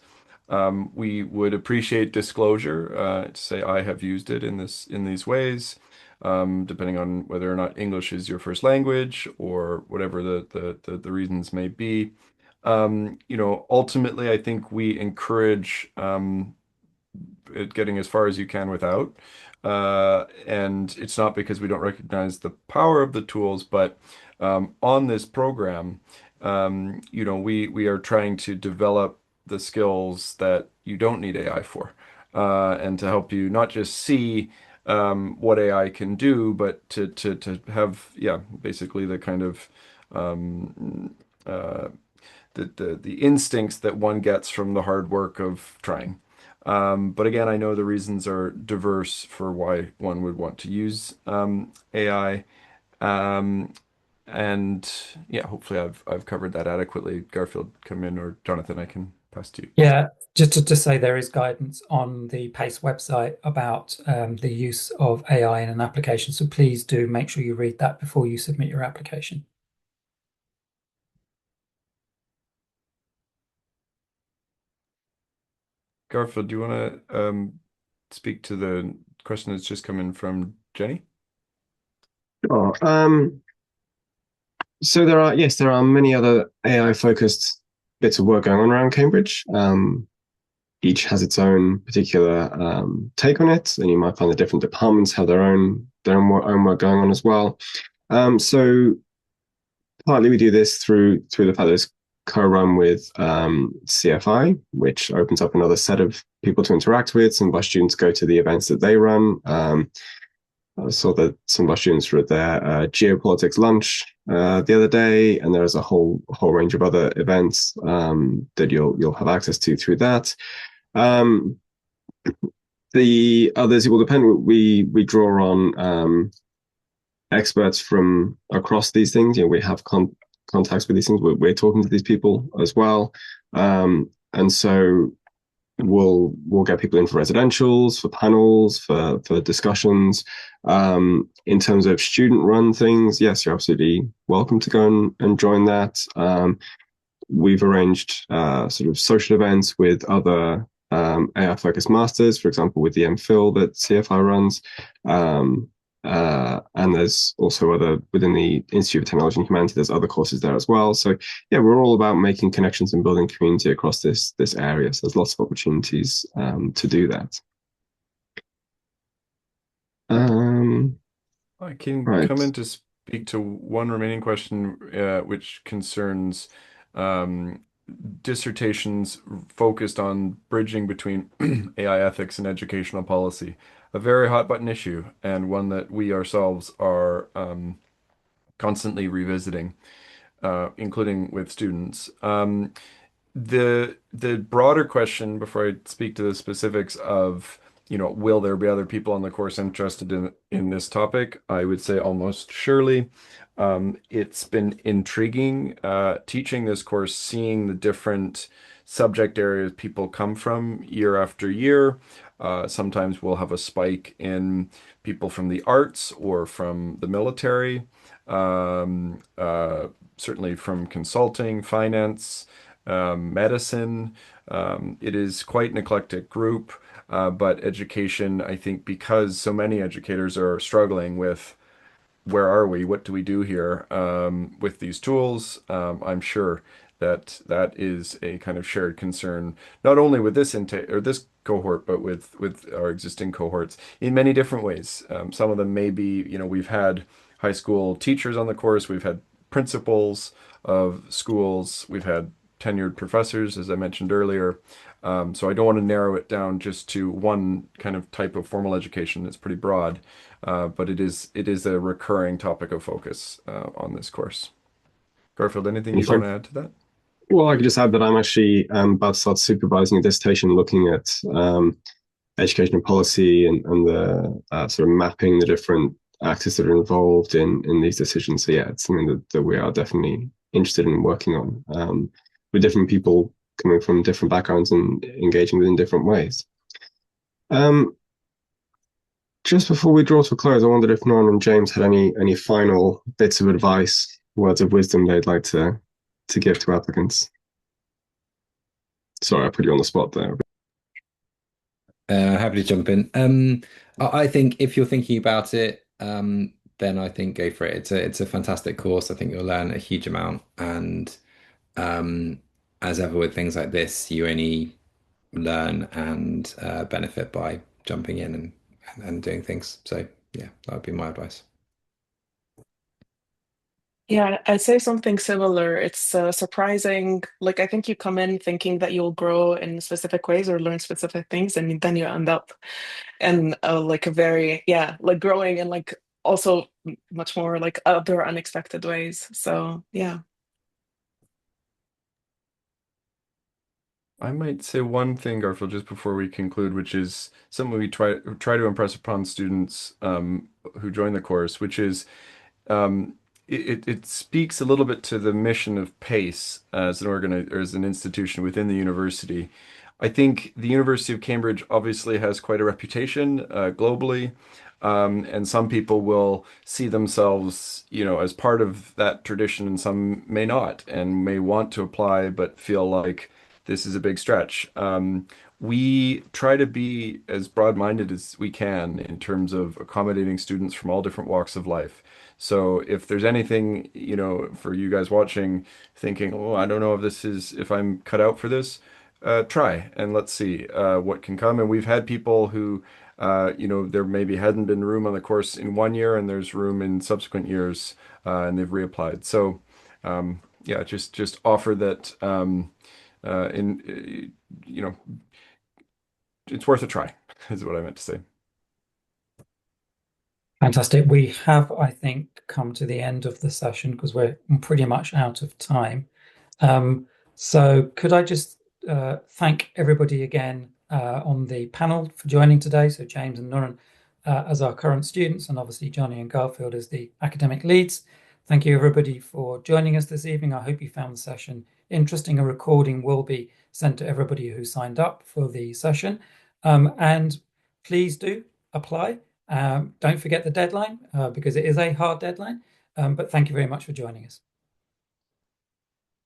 we would appreciate disclosure to say I have used it in these ways, depending on whether or not English is your first language or whatever the reasons may be. Ultimately, I think we encourage getting as far as you can without. And it's not because we don't recognize the power of the tools, but on this program, we are trying to develop the skills that you don't need AI for, and to help you not just see what AI can do, but to have basically the kind of the instincts that one gets from the hard work of trying. But again, I know the reasons are diverse for why one would want to use AI. And yeah, hopefully I've covered that adequately. Garfield, come in, or Jonathan, I can pass to you. Yeah, just to say there is guidance on the PACE website about the use of AI in an application. So please do make sure you read that before you submit your application. Garfield, do you want to speak to the question that's just come in from Jenny? Sure. So there are many other AI focused bits of work going on around Cambridge. Each has its own particular take on it, and you might find the different departments have their own work going on as well. So partly we do this through the fact that it's co-run with CFI, which opens up another set of people to interact with. Some of our students go to the events that they run. I saw that some of our students were at their geopolitics lunch the other day, and there's a whole range of other events that you'll have access to through that. The others, it will depend. We draw on experts from across these things. We have contacts with these things. We're talking to these people as well, and so we'll get people in for residentials, for panels, for discussions. In terms of student-run things, yes, you're absolutely welcome to go and join that. We've arranged sort of social events with other AI-focused masters, for example, with the MPhil that CFI runs. And there's also within the Institute of Technology and Humanity, there's other courses there as well. So yeah, we're all about making connections and building community across this area. So there's lots of opportunities to do that. I can right. come in to speak to one remaining question, which concerns dissertations focused on bridging between AI ethics and educational policy. A very hot button issue, and one that we ourselves are constantly revisiting, including with students. The broader question, before I speak to the specifics of, will there be other people on the course interested in this topic? I would say almost surely. It's been intriguing teaching this course, seeing the different subject areas people come from year after year. Sometimes we'll have a spike in people from the arts or from the military, certainly from consulting, finance, medicine. It is quite an eclectic group, but education, I think, because so many educators are struggling with where are we? What do we do here with these tools? I'm sure that that is a kind of shared concern, not only with this intake or this cohort, but with our existing cohorts in many different ways. Some of them may be, we've had high school teachers on the course, we've had principals of schools, we've had tenured professors, as I mentioned earlier. So I don't want to narrow it down just to one kind of type of formal education. It's pretty broad, but it is a recurring topic of focus on this course. Garfield, anything you'd want to add to that? Well, I could just add that I'm actually about to start supervising a dissertation looking at educational policy and the sort of mapping the different actors that are involved in these decisions. So yeah, it's something that we are definitely interested in working on with different people coming from different backgrounds and engaging within different ways. Just before we draw to a close, I wondered if Norman and James had any final bits of advice, words of wisdom they'd like to give to applicants. Sorry, I put you on the spot there. Happy to jump in. I think if you're thinking about it, then I think go for it. It's a fantastic course. I think you'll learn a huge amount, and as ever with things like this, you only learn and benefit by jumping in and doing things. So yeah, that would be my advice. Yeah, I'd say something similar. It's surprising. Like, I think you come in thinking that you'll grow in specific ways or learn specific things, and then you end up in like a very, yeah, like growing in like also much more like other unexpected ways. So, yeah. I might say one thing, Garfield, just before we conclude, which is something we try to impress upon students who join the course, which is um, it speaks a little bit to the mission of PACE as as an institution within the university. I think the University of Cambridge obviously has quite a reputation globally, and some people will see themselves, as part of that tradition, and some may not, and may want to apply but feel like this is a big stretch. We try to be as broad-minded as we can in terms of accommodating students from all different walks of life. So if there's anything, for you guys watching, thinking, oh, I don't know if I'm cut out for this, try and let's see what can come. And we've had people who, there maybe hadn't been room on the course in one year and there's room in subsequent years, and they've reapplied. So, yeah, just offer that, it's worth a try, is what I meant to say. Fantastic. We have, I think, come to the end of the session because we're pretty much out of time. So could I just thank everybody again on the panel for joining today. So James and Nuran as our current students, and obviously Johnny and Garfield as the academic leads. Thank you everybody for joining us this evening. I hope you found the session interesting. A recording will be sent to everybody who signed up for the session. And please do apply. Don't forget the deadline because it is a hard deadline. But thank you very much for joining us.